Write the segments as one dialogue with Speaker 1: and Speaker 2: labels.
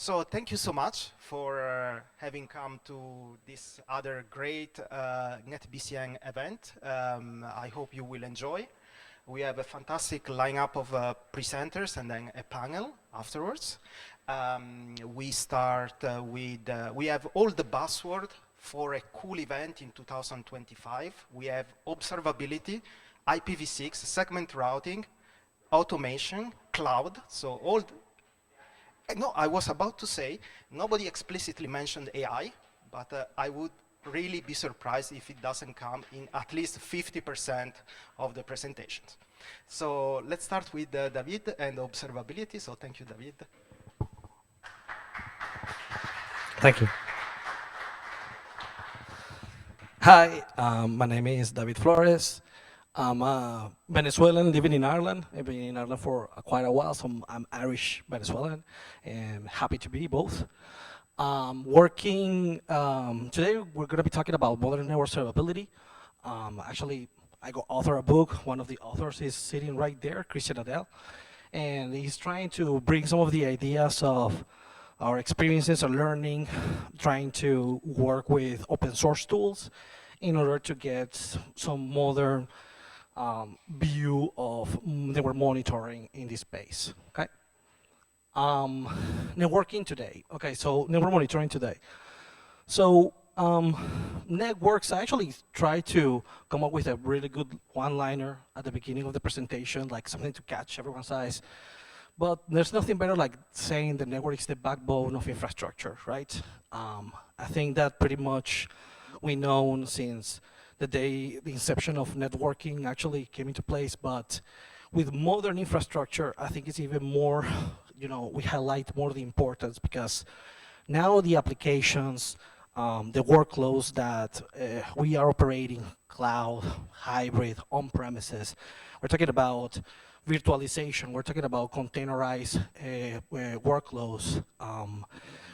Speaker 1: So thank you so much for having come to this other great NetBCN event. I hope you will enjoy. We have a fantastic lineup of presenters and then a panel afterwards. We start we have all the buzzword for a cool event in 2025. We have observability, IPv6, segment routing, automation, cloud, so all. No, I was about to say, nobody explicitly mentioned AI, but I would really be surprised if it doesn't come in at least 50% of the presentations. So let's start with David and observability. So thank you, David.
Speaker 2: Thank you. Hi, my name is David Flores. I'm a Venezuelan living in Ireland. I've been in Ireland for quite a while, so I'm Irish Venezuelan, and happy to be both. Today we're going to be talking about modern network observability. Actually, I author a book. One of the authors is sitting right there, Christian Adel, and he's trying to bring some of the ideas of our experiences and learning, trying to work with open source tools in order to get some modern view of network monitoring in this space. Okay. Networking today. Okay, so network monitoring today. So networks, I actually tried to come up with a really good one-liner at the beginning of the presentation, like something to catch everyone's eyes. But there's nothing better like saying the network is the backbone of infrastructure, right? I think that pretty much we know since the day the inception of networking actually came into place, but with modern infrastructure, I think it's even more, we highlight more the importance because now the applications, the workloads that we are operating, cloud, hybrid, on-premises, we're talking about virtualization, we're talking about containerized workloads.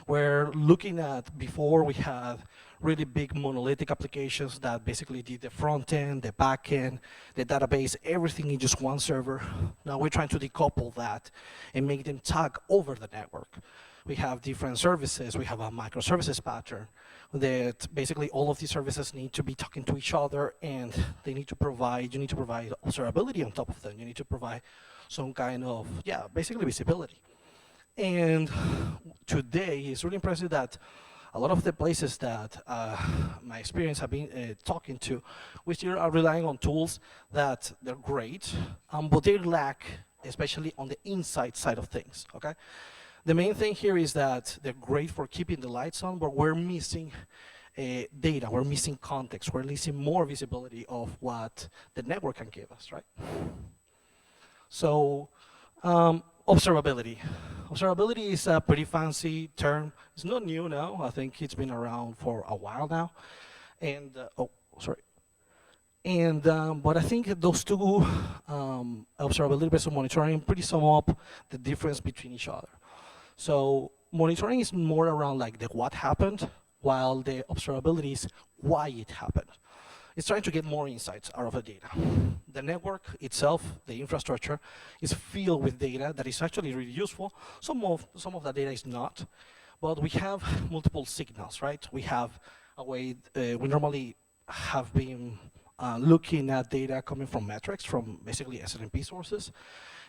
Speaker 2: We're looking at, before we had really big monolithic applications that basically did the front end, the back end, the database, everything in just one server. Now we're trying to decouple that and make them tag over the network. We have different services. We have a microservices pattern that basically all of these services need to be talking to each other, and you need to provide observability on top of them. You need to provide some kind of, basically visibility. And today, it's really impressive that a lot of the places that my experience have been talking to, we still are relying on tools that they're great, but they lack, especially on the inside side of things, okay? The main thing here is that they're great for keeping the lights on, but we're missing data, we're missing context, we're missing more visibility of what the network can give us, right? So, observability. Observability is a pretty fancy term. It's not new now. I think it's been around for a while now. And, but I think those two, observability based on monitoring, pretty sum up the difference between each other. So monitoring is more around like the what happened, while the observability is why it happened. It's trying to get more insights out of the data. The network itself, the infrastructure, is filled with data that is actually really useful. Some of that data is not, but we have multiple signals, right? We have a way, we normally have been looking at data coming from metrics, from basically SNMP sources.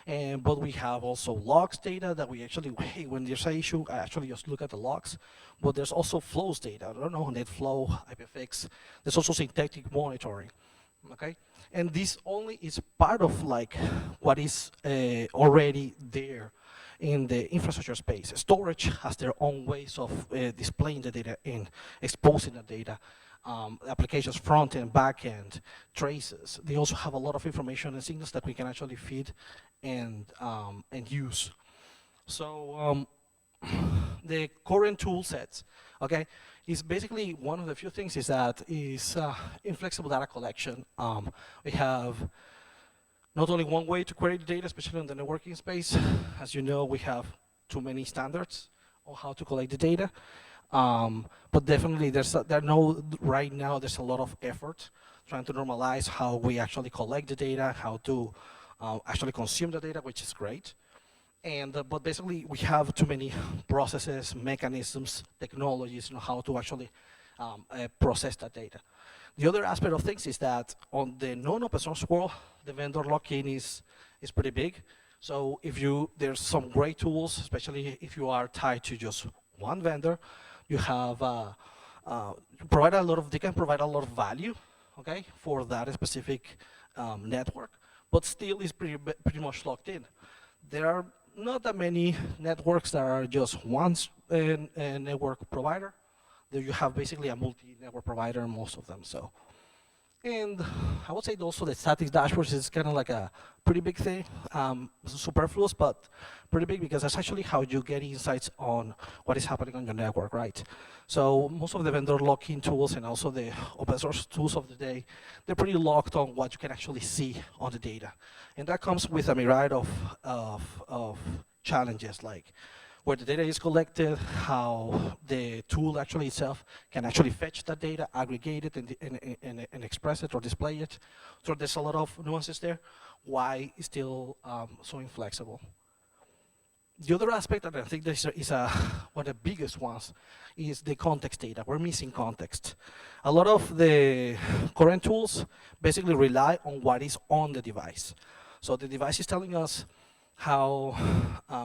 Speaker 2: But we have also logs data that we actually, hey, when there's an issue, I actually just look at the logs. But there's also flows data. I don't know, NetFlow, IPFX. There's also syntactic monitoring, okay? And this only is part of like what is already there in the infrastructure space. Storage has their own ways of displaying the data and exposing the data. Applications front end, back end, traces. They also have a lot of information and signals that we can actually feed and use. So the current tool sets, okay, is basically one of the few things is that is inflexible data collection. We have not only one way to query the data, especially in the networking space. As you know, we have too many standards on how to collect the data. But definitely right now there's a lot of effort trying to normalize how we actually collect the data, how to actually consume the data, which is great. And but basically, we have too many processes, mechanisms, technologies, how to actually process that data. The other aspect of things is that on the non-open source world, the vendor lock-in is pretty big. So if there's some great tools, especially if you are tied to just one vendor, you have they can provide a lot of value, okay, for that specific network, but still is pretty much locked in. There are not that many networks that are just one network provider. There you have basically a multi-network provider, most of them. So, and I would say also the static dashboards is kind of like a pretty big thing, superfluous, but pretty big because that's actually how you get insights on what is happening on your network, right? So most of the vendor lock-in tools and also the open source tools of the day, they're pretty locked on what you can actually see on the data. And that comes with a myriad of challenges, like where the data is collected, how the tool actually itself can actually fetch that data, aggregate it, and express it or display it. So there's a lot of nuances there. Why it's still so inflexible. The other aspect that I think this is one of the biggest ones is the context data. We're missing context. A lot of the current tools basically rely on what is on the device. So the device is telling us how,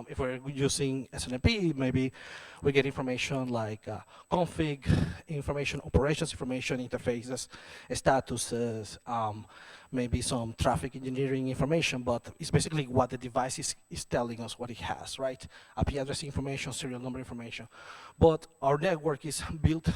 Speaker 2: if we're using SNMP, maybe we get information like config information, operations information, interfaces, statuses, maybe some traffic engineering information, but it's basically what the device is telling us what it has, right? IP address information, serial number information. But our network is built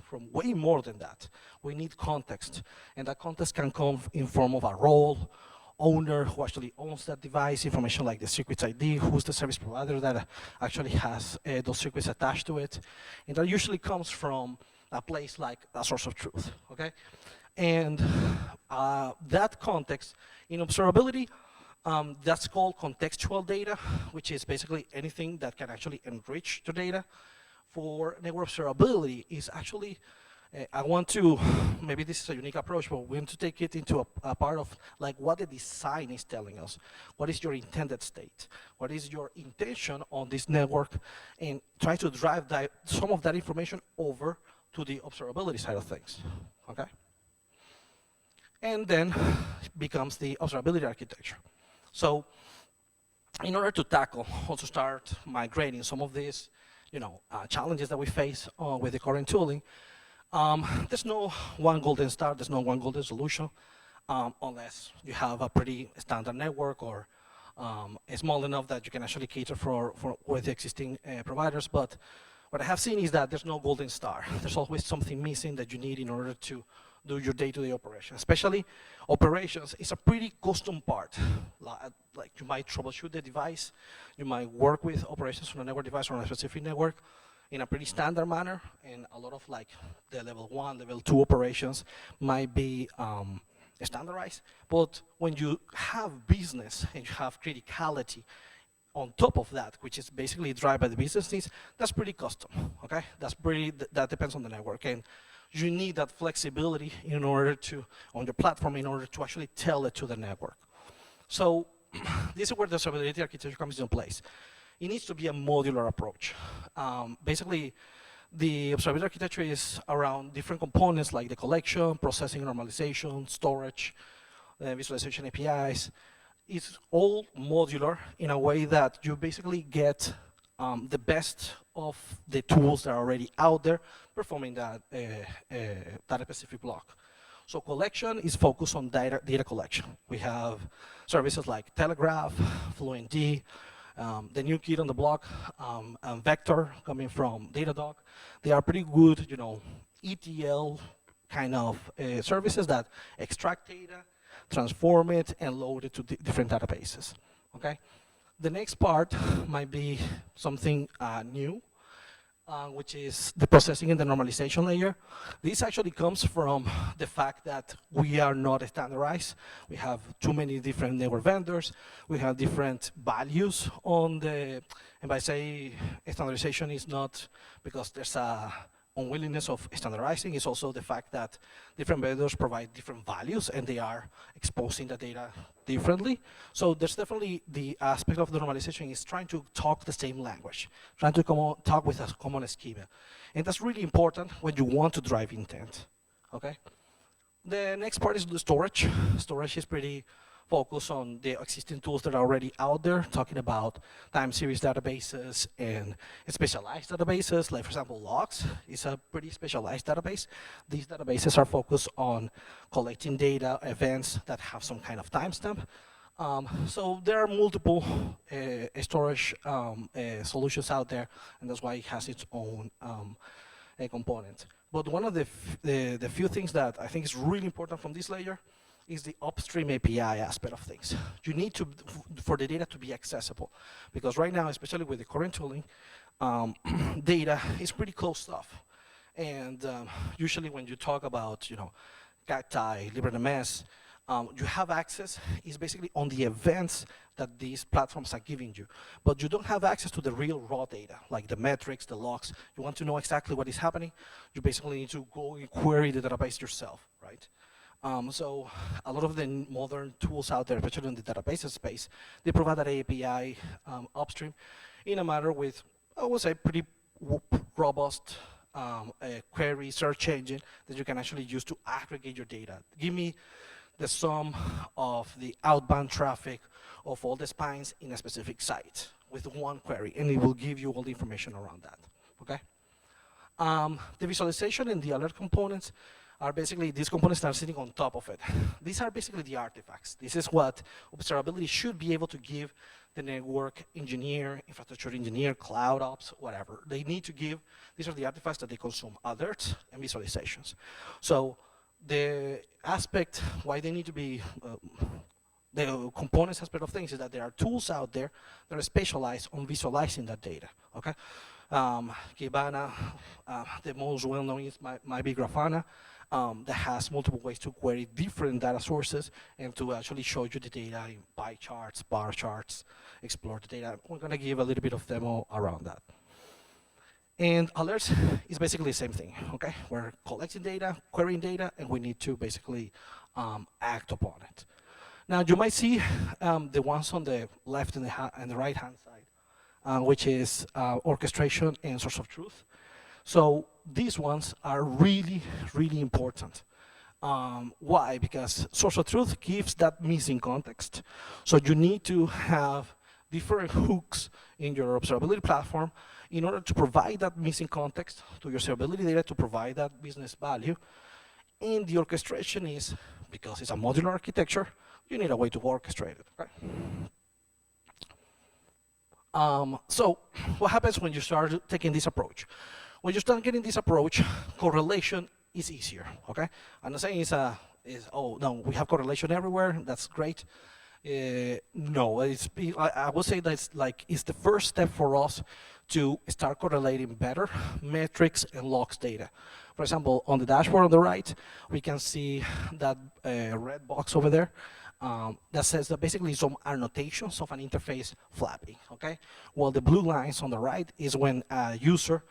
Speaker 2: from way more than that. We need context, and that context can come in form of a role, owner who actually owns that device, information like the secrets ID, who's the service provider that actually has those secrets attached to it. And that usually comes from a place like a source of truth, okay? And that context, in observability, that's called contextual data, which is basically anything that can actually enrich the data. For network observability is actually I want to, maybe this is a unique approach, but we want to take it into a part of like what the design is telling us. What is your intended state? What is your intention on this network? And try to drive some of that information over to the observability side of things, okay? And then becomes the observability architecture. So in order to tackle, also start migrating some of these, challenges that we face with the current tooling, there's no one golden star, there's no one golden solution, unless you have a pretty standard network or small enough that you can actually cater for with the existing providers. But what I have seen is that there's no golden star. There's always something missing that you need in order to do your day-to-day operation. Especially operations is a pretty custom part. Like you might troubleshoot the device, you might work with operations on a network device or on a specific network in a pretty standard manner, and a lot of like the level 1, level 2 operations might be standardized. But when you have business and you have criticality on top of that, which is basically driven by the business needs, that's pretty custom, okay? That depends on the network. And you need that flexibility in order to, on your platform, in order to actually tell it to the network. So this is where the observability architecture comes into place. It needs to be a modular approach. Basically, the observability architecture is around different components like the collection, processing, normalization, storage, visualization APIs. It's all modular in a way that you basically get the best of the tools that are already out there performing that specific block. So collection is focused on data collection. We have services like Telegraph, FluentD, the new kid on the block, and Vector coming from Datadog. They are pretty good, ETL kind of services that extract data, transform it, and load it to different databases, okay? The next part might be something new, which is the processing and the normalization layer. This actually comes from the fact that we are not standardized. We have too many different network vendors. We have different values on the, and by say standardization is not because there's a unwillingness of standardizing. It's also the fact that different vendors provide different values and they are exposing the data differently. So there's definitely the aspect of the normalization is trying to talk the same language, trying to talk with a common schema. And that's really important when you want to drive intent, okay? The next part is the storage. Storage is pretty focused on the existing tools that are already out there, talking about time series databases and specialized databases. Like, for example, logs is a pretty specialized database. These databases are focused on collecting data, events that have some kind of timestamp. So there are multiple storage solutions out there, and that's why it has its own component. But one of the few things that I think is really important from this layer is the upstream API aspect of things. You need to, for the data to be accessible, because right now, especially with the current tooling, data is pretty closed off. And usually when you talk about, cacti, LibreMS, you have access is basically on the events that these platforms are giving you. But you don't have access to the real raw data, like the metrics, the logs. You want to know exactly what is happening, you basically need to go and query the database yourself, right? So a lot of the modern tools out there, especially in the database space, they provide that API upstream in a matter with, I would say, pretty robust query search engine that you can actually use to aggregate your data. Give me the sum of the outbound traffic of all the spines in a specific site with one query, and it will give you all the information around that, okay? The visualization and the alert components are basically these components that are sitting on top of it. These are basically the artifacts. This is what observability should be able to give the network engineer, infrastructure engineer, cloud ops, whatever. They need to give, these are the artifacts that they consume, alerts and visualizations. So the aspect why they need to be, the components aspect of things is that there are tools out there that are specialized on visualizing that data, okay? Kibana, the most well-known is might be Grafana, that has multiple ways to query different data sources and to actually show you the data in pie charts, bar charts, explore the data. We're gonna give a little bit of demo around that. And alerts is basically the same thing, okay? We're collecting data, querying data, and we need to basically act upon it. Now, you might see the ones on the left and the right-hand side, which is orchestration and source of truth. So these ones are really, really important. Why? Because source of truth gives that missing context. So you need to have different hooks in your observability platform in order to provide that missing context to your observability data to provide that business value. And the orchestration is, because it's a modular architecture, you need a way to orchestrate it, okay? So what happens when you start taking this approach? When you start getting this approach, correlation is easier, okay? I'm not saying oh, no, we have correlation everywhere, that's great. No, I would say that it's the first step for us to start correlating better metrics and logs data. For example, on the dashboard on the right, we can see that red box over there that says that basically some annotations of an interface flapping, okay? While the blue lines on the right is when a user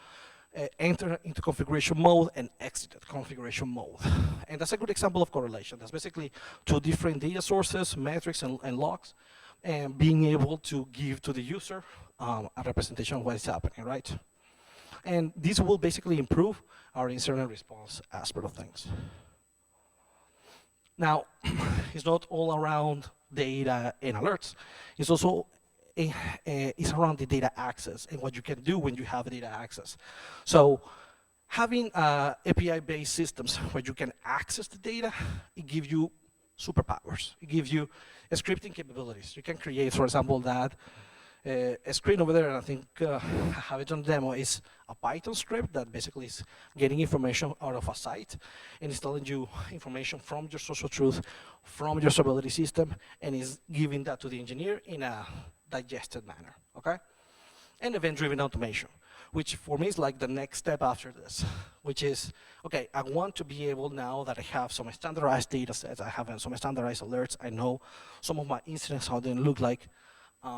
Speaker 2: enter into configuration mode and exited configuration mode. And that's a good example of correlation. That's basically two different data sources, metrics and logs, and being able to give to the user a representation of what is happening, right? And this will basically improve our incident response aspect of things. Now, it's not all around data and alerts. It's also is around the data access and what you can do when you have data access. So having API-based systems where you can access the data, it gives you superpowers. It gives you scripting capabilities. You can create, for example, that a screen over there, and I think I have it on demo, is a Python script that basically is getting information out of a site and is telling you information from your source of truth, from your observability system, and is giving that to the engineer in a digested manner, okay? And event-driven automation, which for me is like the next step after this, which is, okay, I want to be able now that I have some standardized data sets, I have some standardized alerts, I know some of my incidents, how they look like,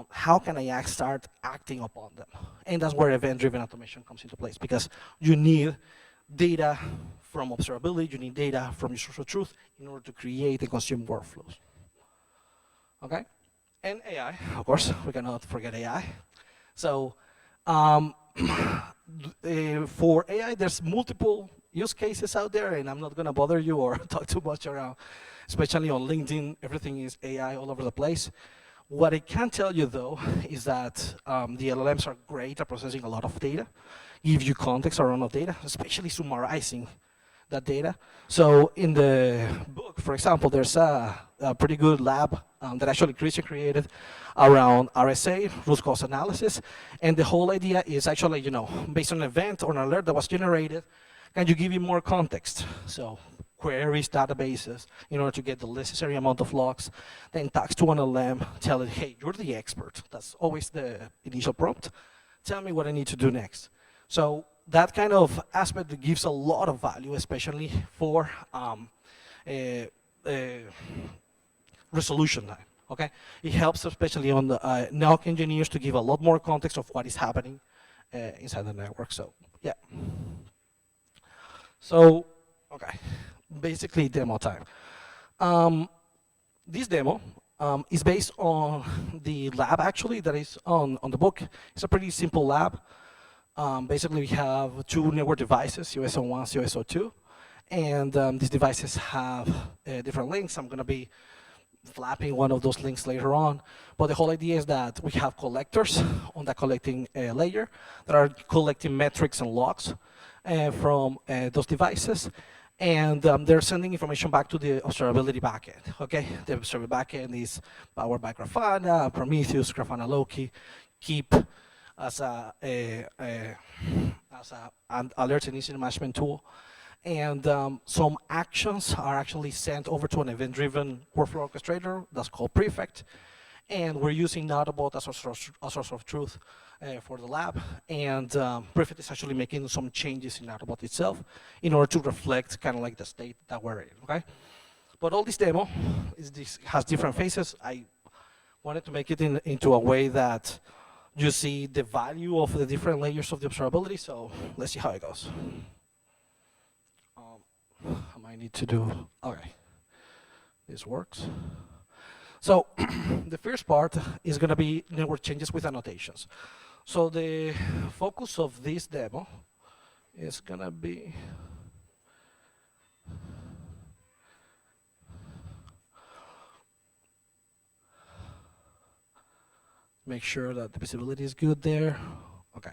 Speaker 2: how can I start acting upon them? And that's where event-driven automation comes into place, because you need data from observability, you need data from your source of truth in order to create and consume workflows. Okay? And AI, of course, we cannot forget AI. So um, for AI, there's multiple use cases out there, and I'm not going to bother you or talk too much around, especially on LinkedIn. Everything is AI all over the place. What I can tell you, though, is that the LLMs are great at processing a lot of data, give you context around the data, especially summarizing that data. So in the book, for example, there's a pretty good lab that actually Christian created around RSA, root cause analysis. And the whole idea is actually, based on an event or an alert that was generated, can you give it more context? So queries databases in order to get the necessary amount of logs, then talks to an LM, tell it, hey, you're the expert. That's always the initial prompt. Tell me what I need to do next. So that kind of aspect gives a lot of value, especially for resolution time. Okay, it helps especially on the NOC engineers to give a lot more context of what is happening inside the network. So yeah. So okay, basically demo time. This demo is based on the lab actually that is on the book. It's a pretty simple lab. Basically, we have two network devices, USO1, USO2, and these devices have different links. I'm going to be flapping one of those links later on. But the whole idea is that we have collectors on that collecting layer that are collecting metrics and logs from those devices. And they're sending information back to the observability backend. Okay, the observability backend is powered by Grafana, Prometheus, Grafana Loki, Keep, as an alert and incident management tool. And some actions are actually sent over to an event-driven workflow orchestrator that's called Prefect. And we're using Nautobot as a source of truth for the lab. And Prefect is actually making some changes in Nautobot itself in order to reflect kind of like the state that we're in, okay? But all this demo has different phases. I wanted to make it into a way that you see the value of the different layers of the observability, so let's see how it goes. I might need to do, okay, this works. So the first part is going to be network changes with annotations. So the focus of this demo is going to be make sure that the visibility is good there. Okay.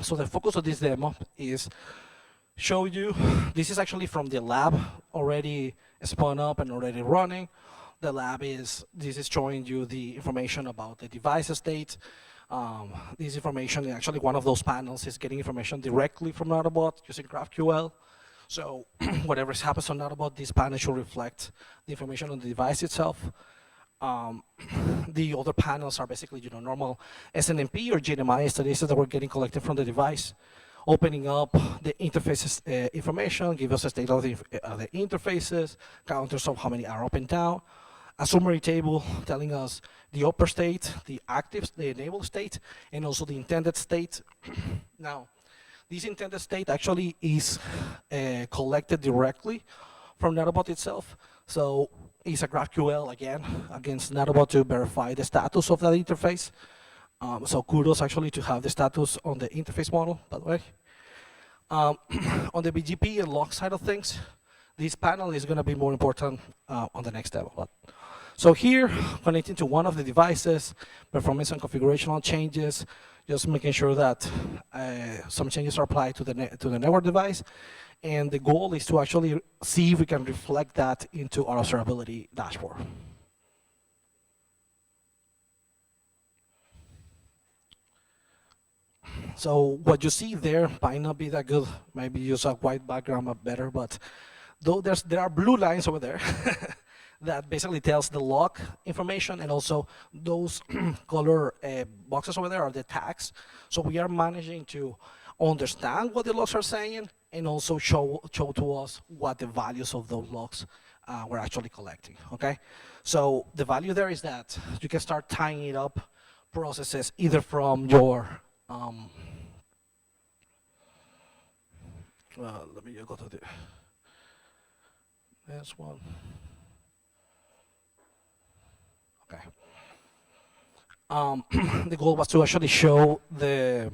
Speaker 2: So the focus of this demo is show you, this is actually from the lab already spun up and already running. The lab this is showing you the information about the device state. This information, actually one of those panels is getting information directly from Nautobot using GraphQL. So whatever happens on Nautobot, this panel should reflect the information on the device itself. The other panels are basically normal SNMP or GNMI statistics that we're getting collected from the device, opening up the interfaces information, give us a state of the interfaces, counters of how many are up and down, a summary table telling us the upper state, the active, the enabled state, and also the intended state. Now, this intended state actually is collected directly from Nautobot itself. So it's a GraphQL, again, against Nautobot to verify the status of that interface. So kudos actually to have the status on the interface model, by the way. On the BGP and log side of things, this panel is going to be more important on the next demo. So here, connecting to one of the devices, performance and configurational changes, just making sure that some changes are applied to the network device. And the goal is to actually see if we can reflect that into our observability dashboard. So what you see there might not be that good. Maybe use a white background better, but though there are blue lines over there that basically tells the log information, and also those color boxes over there are the tags. So we are managing to understand what the logs are saying and also show to us what the values of those logs we're actually collecting, okay? So the value there is that you can start tying it up processes either from your Let me go to the next one. Okay. The goal was to actually show the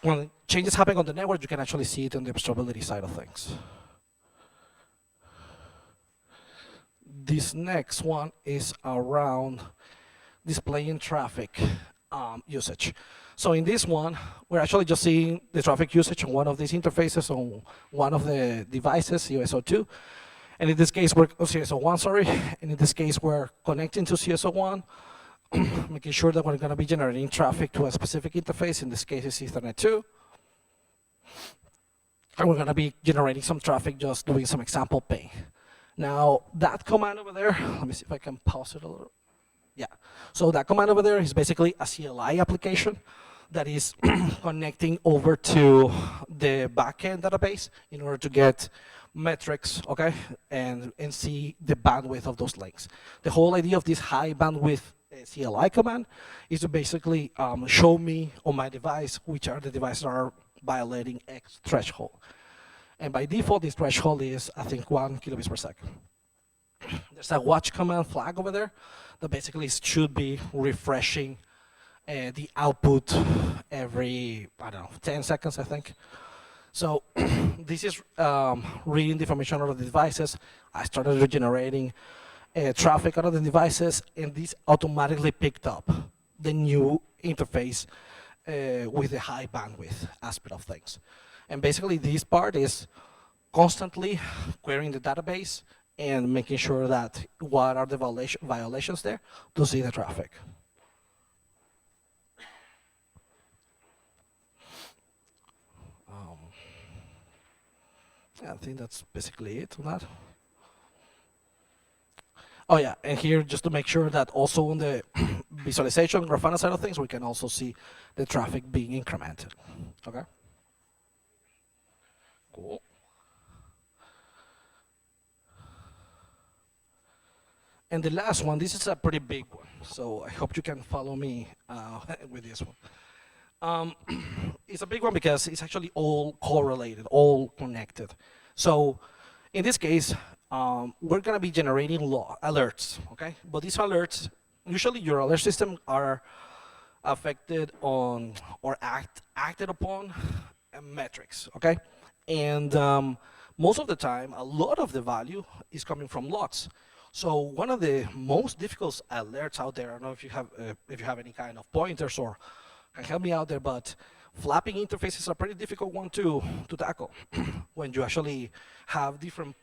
Speaker 2: when changes happen on the network, you can actually see it on the observability side of things. This next one is around displaying traffic usage. So in this one, we're actually just seeing the traffic usage on one of these interfaces on one of the devices, CSO2. And in this case, we're CSO1, sorry. And in this case, we're connecting to CSO1, making sure that we're going to be generating traffic to a specific interface. In this case, it's Ethernet 2. And we're going to be generating some traffic, just doing some example ping. Now, that command over there, let me see if I can pause it a little. Yeah. So that command over there is basically a CLI application that is connecting over to the backend database in order to get metrics, okay, and see the bandwidth of those links. The whole idea of this high bandwidth CLI command is to basically show me on my device which are the devices that are violating X threshold. And by default, this threshold is, I think, 1 kilobits per second. There's a watch command flag over there that basically should be refreshing the output every, I don't know, 10 seconds, I think. So this is reading the information out of the devices. I started regenerating traffic out of the devices, and this automatically picked up the new interface with the high bandwidth aspect of things. And basically, this part is constantly querying the database and making sure that what are the violations there to see the traffic. Yeah, I think that's basically it on that. Oh yeah, and here just to make sure that also on the visualization Grafana side of things, we can also see the traffic being incremented. Okay. Cool. And the last one, this is a pretty big one, so I hope you can follow me with this one. It's a big one because it's actually all correlated, all connected. So in this case, we're going to be generating alerts, okay? But these alerts, usually your alert system are affected on or acted upon metrics, okay? And most of the time, a lot of the value is coming from logs. So one of the most difficult alerts out there, I don't know if you have any kind of pointers or can help me out there, but flapping interfaces are a pretty difficult one to tackle when you actually have different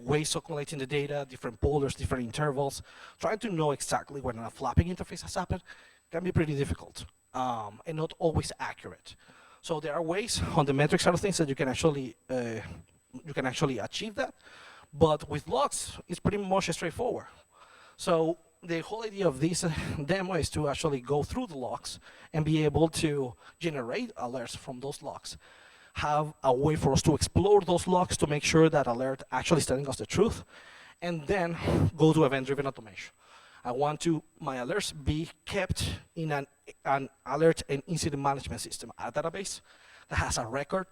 Speaker 2: ways of collecting the data, different polders, different intervals. Trying to know exactly when a flapping interface has happened can be pretty difficult and not always accurate. So there are ways on the metric side of things that you can actually achieve that. But with logs, it's pretty much straightforward. So the whole idea of this demo is to actually go through the logs and be able to generate alerts from those logs. Have a way for us to explore those logs to make sure that alert actually is telling us the truth, and then go to event-driven automation. I want my alerts be kept in an alert and incident management system, a database that has a record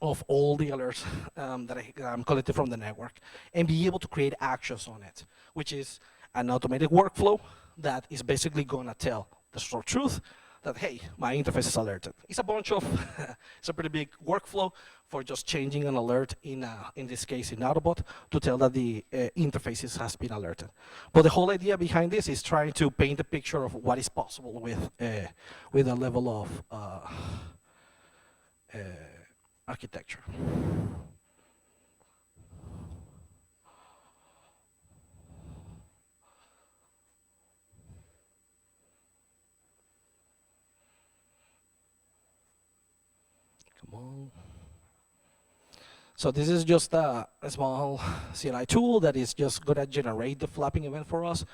Speaker 2: of all the alerts that I'm collecting from the network, and be able to create actions on it, which is an automated workflow that is basically going to tell the short truth that, hey, my interface is alerted. It's a bunch of, it's a pretty big workflow for just changing an alert in this case in Autobot to tell that the interface has been alerted. But the whole idea behind this is trying to paint a picture of what is possible with a level of architecture. Come on. So this is just a small CLI tool that is just going to generate the flapping event for us.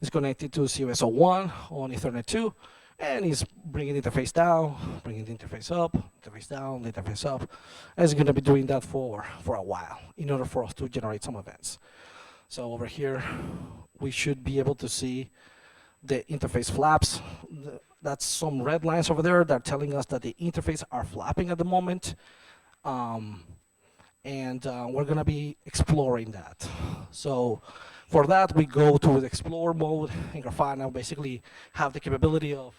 Speaker 2: It's connected to CSO1 on Ethernet 2, and it's bringing the interface down, bringing the interface up, interface down, the interface up. And it's going to be doing that for a while in order for us to generate some events. So over here, we should be able to see the interface flaps. That's some red lines over there that are telling us that the interface are flapping at the moment. Um, and we're going to be exploring that. So for that, we go to the explore mode in Grafana, basically have the capability of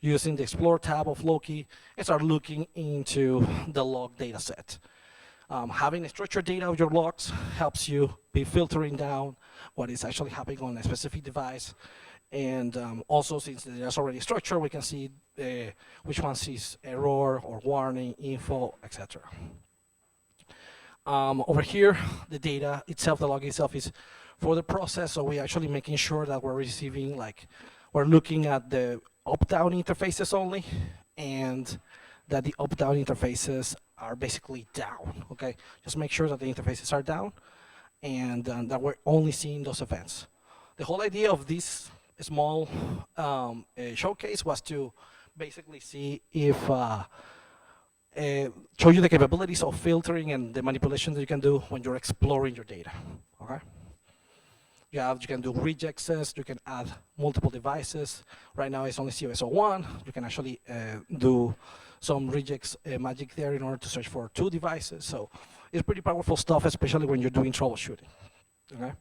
Speaker 2: using the explore tab of Loki and start looking into the log data set. Having structured data of your logs helps you be filtering down what is actually happening on a specific device. And also, since the data is already structured, we can see which one sees error or warning, info, etc. Over here, the data itself, the log itself is for the process, so we're actually making sure that we're receiving, like, we're looking at the up-down interfaces only, and that the up-down interfaces are basically down, okay? Just make sure that the interfaces are down, and that we're only seeing those events. The whole idea of this small showcase was to basically see if show you the capabilities of filtering and the manipulation that you can do when you're exploring your data. Okay. You can do rejects, you can add multiple devices. Right now it's only COSO1. You can actually do some regex magic there in order to search for 2 devices. So it's pretty powerful stuff, especially when you're doing troubleshooting. Okay.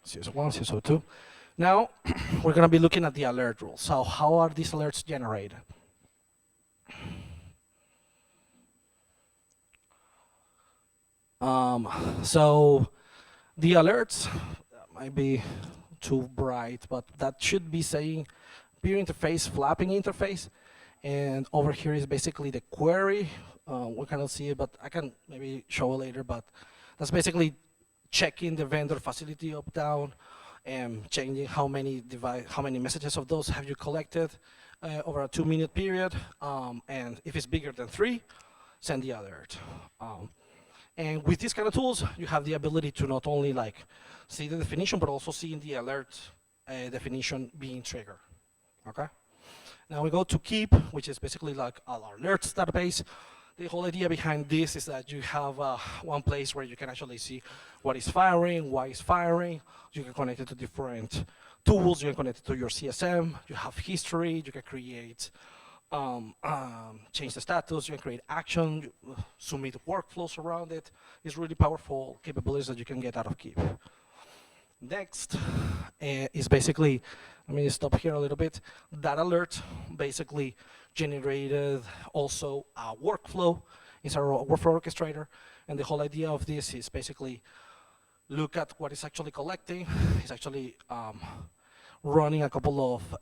Speaker 2: CSO1, CSO2. Now we're going to be looking at the alert rules. So how are these alerts generated? So the alerts might be too bright, but that should be saying peer interface, flapping interface. And over here is basically the query. We cannot see it, but I can maybe show it later. But that's basically checking the vendor facility up, down, and changing how many messages of those have you collected over a 2-minute period. And if it's bigger than 3, send the alert. And with these kind of tools, you have the ability to not only like see the definition, but also see in the alert definition being triggered. Okay. Now we go to keep, which is basically like our alerts database. The whole idea behind this is that you have one place where you can actually see what is firing, why is firing. You can connect it to different tools. You can connect it to your CSM. You have history. You can create, change the status. You can create action, submit workflows around it. It's really powerful capabilities that you can get out of Keep. Next is basically, let me stop here a little bit. That alert basically generated also a workflow. It's our workflow orchestrator. And the whole idea of this is basically look at what it's actually collecting. It's actually running a couple of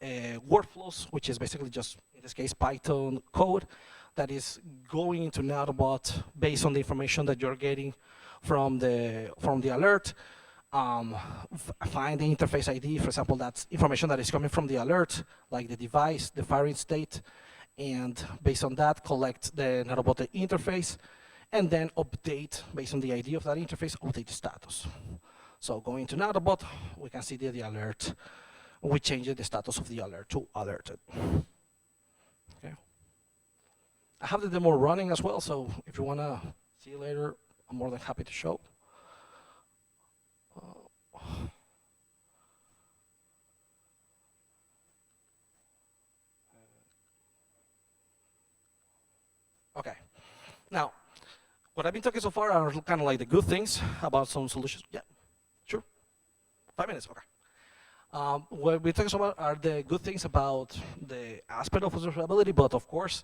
Speaker 2: workflows, which is basically just, in this case, Python code that is going into Nautobot based on the information that you're getting from the alert. Find the interface ID, for example, that's information that is coming from the alert, like the device, the firing state, and based on that, collect the Nautobot interface, and then update, based on the ID of that interface, update the status. So going to Nautobot, we can see the alert. We changed the status of the alert to alerted. Okay. I have the demo running as well, so if you want to see it later, I'm more than happy to show. Okay. Now, what I've been talking so far are kind of like the good things about some solutions. Yeah, sure. 5 minutes, okay. What we're talking about are the good things about the aspect of observability, but of course,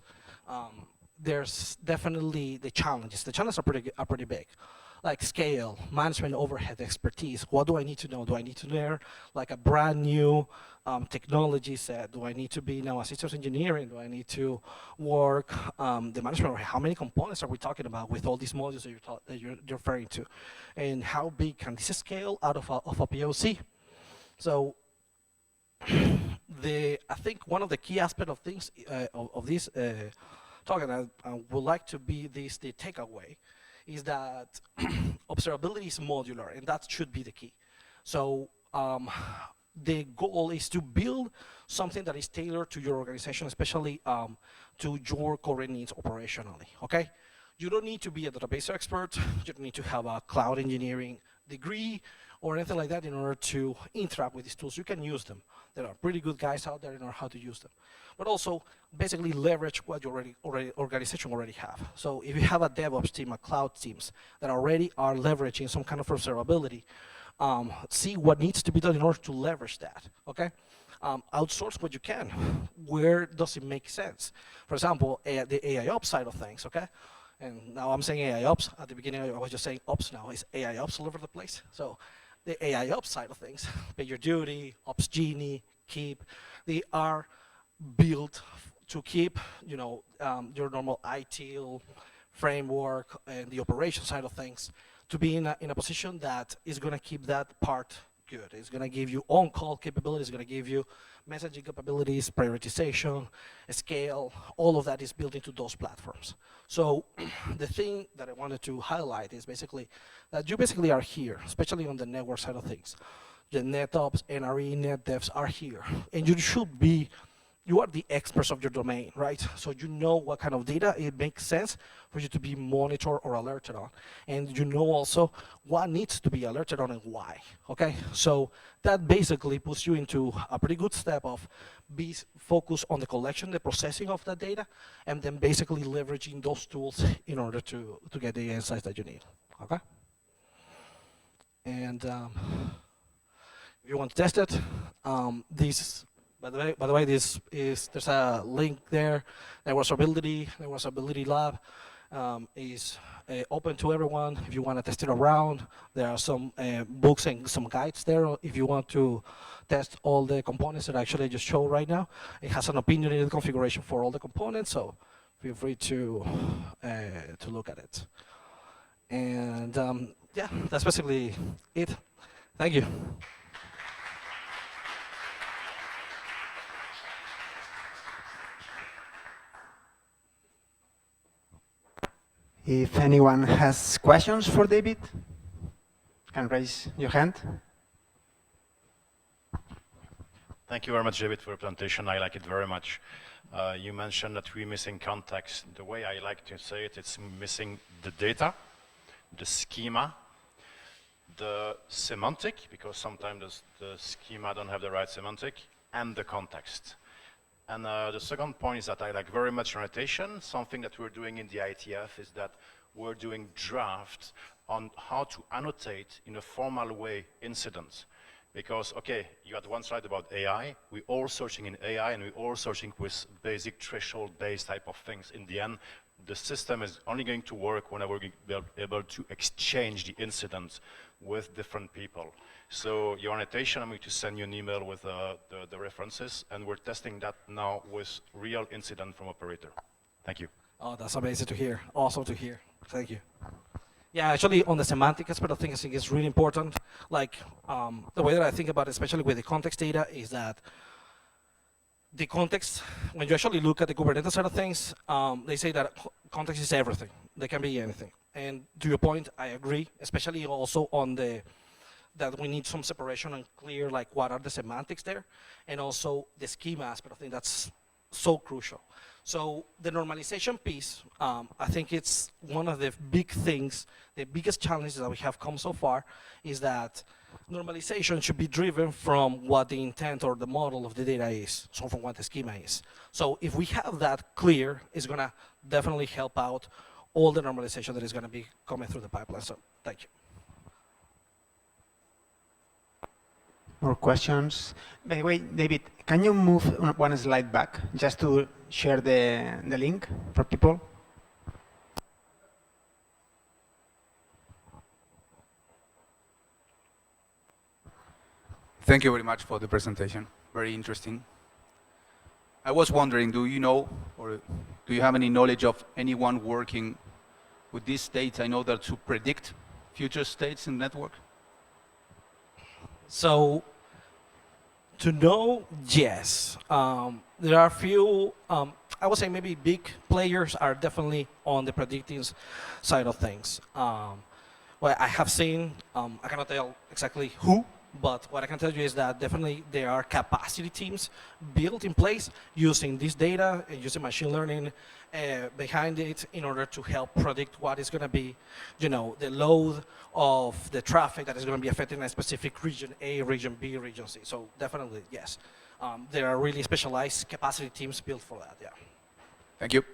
Speaker 2: there's definitely the challenges. The challenges are pretty big, like scale, management, overhead, expertise. What do I need to know? Do I need to learn like a brand new technology set? Do I need to be now a systems engineering? Do I need to work the management? How many components are we talking about with all these modules that you're referring to? And how big can this scale out of a POC? So I think one of the key aspects of things of this talk, and I would like to be the takeaway, is that observability is modular, and that should be the key. So the goal is to build something that is tailored to your organization, especially to your current needs operationally. Okay, you don't need to be a database expert. You don't need to have a cloud engineering degree or anything like that in order to interact with these tools. You can use them. There are pretty good guys out there in order how to use them. But also, basically leverage what your organization already have. So if you have a DevOps team, a cloud teams that already are leveraging some kind of observability, see what needs to be done in order to leverage that, okay? Outsource what you can. Where does it make sense? For example, the AI ops side of things, okay? And now I'm saying AI ops. At the beginning, I was just saying ops. Now it's AI ops all over the place. So the AI ops side of things, PagerDuty, Ops Genie, Keep, they are built to keep, your normal ITIL framework and the operation side of things to be in a position that is going to keep that part good. It's going to give you on-call capabilities, it's going to give you messaging capabilities, prioritization, scale, all of that is built into those platforms. So the thing that I wanted to highlight is basically that you basically are here, especially on the network side of things. The NetOps, NRE, NetDevs are here, and you are the experts of your domain, right? So you know what kind of data it makes sense for you to be monitored or alerted on. And you know also what needs to be alerted on and why, okay? So that basically puts you into a pretty good step of be focused on the collection, the processing of that data, and then basically leveraging those tools in order to get the insights that you need, okay? And if you want to test it, by the way, there's a link there. Network Observability Lab is open to everyone. If you want to test it around, there are some books and some guides there. If you want to test all the components that actually I just showed right now, it has an opinionated configuration for all the components. So feel free to look at it. And yeah, that's basically it. Thank you.
Speaker 3: If anyone has questions for David, can raise your hand.
Speaker 4: Thank you very much, David, for your presentation. I like it very much. You mentioned that we're missing context. The way I like to say it, it's missing the data, the schema, the semantic, because sometimes the schema don't have the right semantic, and the context. And the second point is that I like very much annotation. Something that we're doing in the ITF is that we're doing drafts on how to annotate in a formal way incidents. Because, okay, you had one slide about AI. We're all searching in AI, and we're all searching with basic threshold-based type of things. In the end, the system is only going to work when we're able to exchange the incidents with different people. So your annotation, I'm going to send you an email with the references, and we're testing that now with real incident from operator. Thank you.
Speaker 2: Oh, that's amazing to hear. Awesome to hear. Thank you. Yeah, actually, on the semantic aspect of things, I think it's really important. Like, the way that I think about it, especially with the context data, is that the context, when you actually look at the Kubernetes side of things, they say that context is everything. They can be anything. And to your point, I agree, especially also on that we need some separation and clear, like, what are the semantics there, and also the schema aspect of things. That's so crucial. So the normalization piece, I think it's one of the big things, the biggest challenges that we have come so far is that normalization should be driven from what the intent or the model of the data is, so from what the schema is. So if we have that clear, it's going to definitely help out all the normalization that is going to be coming through the pipeline. So thank you.
Speaker 3: More questions? By the way, David, can you move one slide back just to share the link for people?
Speaker 5: Thank you very much for the presentation. Very interesting. I was wondering, do you know, or do you have any knowledge of anyone working with these states? I know that to predict future states in network.
Speaker 2: So, to know, yes. There are a few, I would say maybe big players are definitely on the predicting side of things. Well, I have seen, I cannot tell exactly who, But what I can tell you is that definitely there are capacity teams built in place using this data and using machine learning behind it in order to help predict what is going to be, the load of the traffic that is going to be affecting a specific region A, region B, region C. So definitely, yes. There are really specialized capacity teams built for that, yeah.
Speaker 5: Thank you.